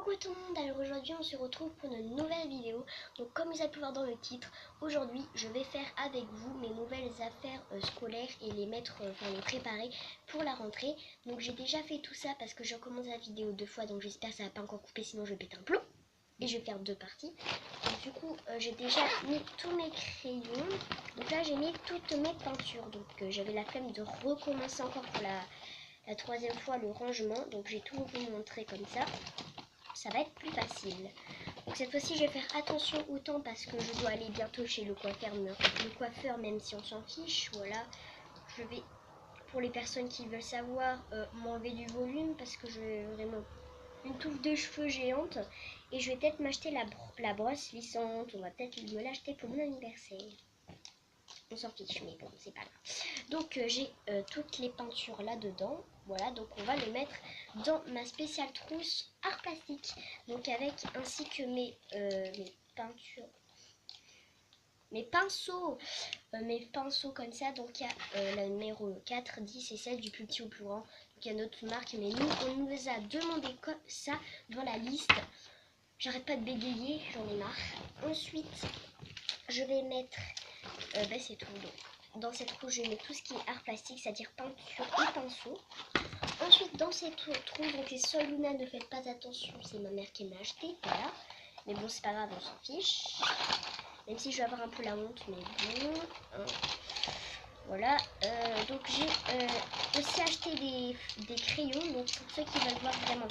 Coucou tout le monde, alors aujourd'hui on se retrouve pour une nouvelle vidéo. Donc comme vous avez pu voir dans le titre, aujourd'hui je vais faire avec vous mes nouvelles affaires scolaires et les mettre, les préparer pour la rentrée. Donc j'ai déjà fait tout ça parce que j'ai commencé la vidéo 2 fois, donc j'espère que ça va pas encore couper, sinon je vais péter un plomb. Et je vais faire 2 parties. Donc, du coup j'ai déjà mis tous mes crayons. Donc là j'ai mis toutes mes peintures. Donc j'avais la flemme de recommencer encore pour la troisième fois le rangement. Donc j'ai tout vous montré comme ça va être plus facile. Donc cette fois-ci je vais faire attention au temps parce que je dois aller bientôt chez le coiffeur même si on s'en fiche. Voilà, je vais, pour les personnes qui veulent savoir, m'enlever du volume parce que j'ai vraiment une touffe de cheveux géante. Et je vais peut-être m'acheter la brosse lissante. On va peut-être me l'acheter pour mon anniversaire. On s'en fiche, mais bon, c'est pas grave. Donc j'ai toutes les peintures là dedans. Voilà, donc on va les mettre dans ma spéciale trousse art plastique. Donc avec, ainsi que mes peintures, mes pinceaux comme ça. Donc il y a la numéro 4, 10 et 16 du plus petit au plus grand. Donc il y a notre marque, mais nous on nous a demandé comme ça dans la liste. J'arrête pas de bégayer, j'en ai marre. Ensuite je vais mettre c'est tout. Donc, dans cette trousse je mets tout ce qui est art plastique, c'est-à-dire peinture et pinceau. Ensuite dans cette trousse, donc les sols Luna, ne faites pas attention, c'est ma mère qui l'a acheté, voilà. Mais bon, c'est pas grave, on s'en fiche. Même si je vais avoir un peu la honte, mais bon. Voilà. Donc j'ai aussi acheté des crayons. Donc pour ceux qui veulent voir vraiment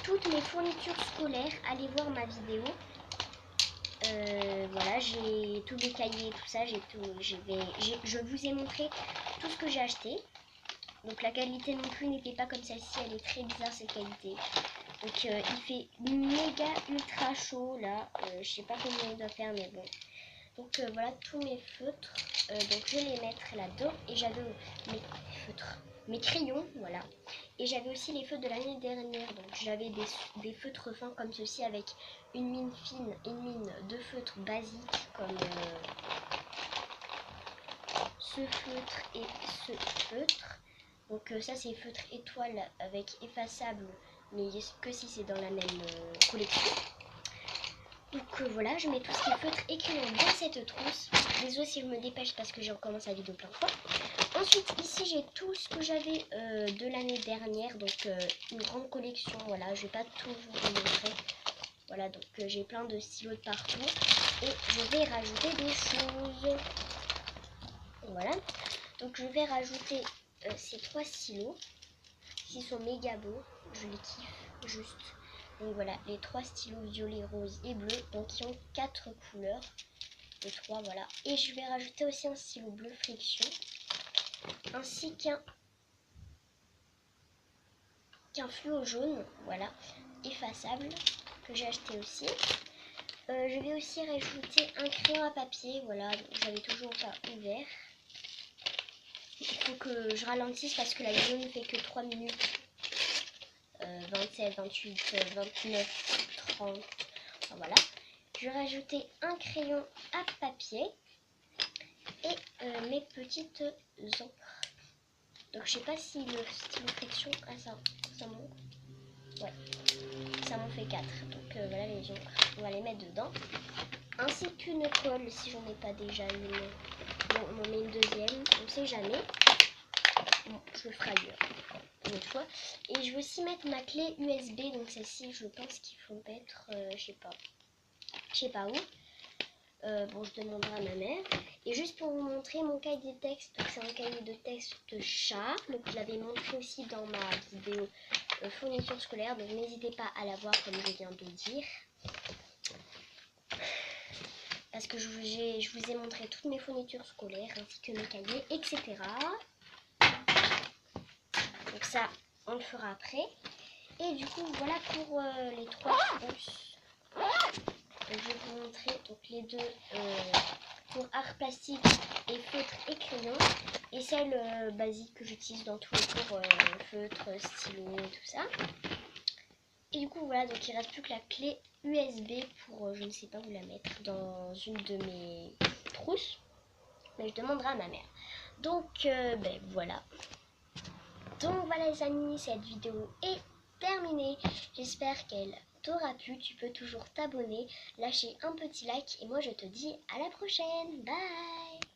toutes mes fournitures scolaires, allez voir ma vidéo. Voilà, j'ai tous les cahiers, tout ça, je vous ai montré tout ce que j'ai acheté. Donc la qualité non plus n'était pas comme celle-ci, elle est très bizarre cette qualité. Donc il fait méga ultra chaud là, je sais pas combien il doit faire mais bon. Donc voilà tous mes feutres, donc je vais les mettre là-dedans. Et j'avais mes crayons, voilà. Et j'avais aussi les feutres de l'année dernière, donc j'avais des feutres fins comme ceci avec une mine fine et une mine de feutre basique comme ce feutre et ce feutre. Donc ça c'est feutre étoile avec effaçable, mais que si c'est dans la même collection. Donc voilà, je mets tout ce qui est feutre et crayon dans cette trousse. Désolé si je me dépêche parce que j'ai recommencé la vidéo plein de fois. Ensuite ici j'ai tout ce que j'avais de l'année dernière, donc une grande collection. Voilà, je vais pas tout vous montrer. Voilà, donc j'ai plein de stylos de partout et je vais rajouter des choses. Voilà, donc je vais rajouter ces 3 stylos. Ils sont méga beaux, je les kiffe juste. Donc voilà, les 3 stylos violet, rose et bleu, donc qui ont 4 couleurs. Les 3, voilà. Et je vais rajouter aussi un stylo bleu friction, ainsi qu'un fluo jaune, voilà, effaçable, que j'ai acheté aussi. Je vais aussi rajouter un crayon à papier, voilà, j'avais toujours pas ouvert. Il faut que je ralentisse parce que la vidéo ne fait que 3 minutes. 27, 28, 29, 30, enfin, voilà. Je vais rajouter un crayon à papier et mes petites encres. Donc je sais pas si le stylo friction, ça monte. Ouais, ça m'en fait 4. Donc voilà les encres, on va les mettre dedans. Ainsi qu'une colle si j'en ai pas déjà une. Bon, on en met une deuxième, on sait jamais. Bon, je le ferai ailleurs une autre fois. Et je vais aussi mettre ma clé USB, donc celle-ci je pense qu'il faut mettre, je sais pas où. Bon, je demanderai à ma mère. Et juste pour vous montrer mon cahier de texte, donc c'est un cahier de texte chat, donc je l'avais montré aussi dans ma vidéo fourniture scolaire, donc n'hésitez pas à la voir comme je viens de dire. Parce que je vous ai montré toutes mes fournitures scolaires, ainsi que mes cahiers, etc. Donc ça, on le fera après. Et du coup, voilà pour les 3 trousses. Donc, je vais vous montrer donc, les deux pour art plastique et feutre et crayon. Et celle basique que j'utilise dans tous les cours, feutre, stylo et tout ça. Et du coup, voilà, donc il reste plus que la clé USB pour, je ne sais pas où la mettre, dans une de mes trousses. Mais je demanderai à ma mère. Donc, voilà. Donc voilà les amis, cette vidéo est terminée. J'espère qu'elle t'aura plu, tu peux toujours t'abonner, lâcher un petit like et moi je te dis à la prochaine. Bye!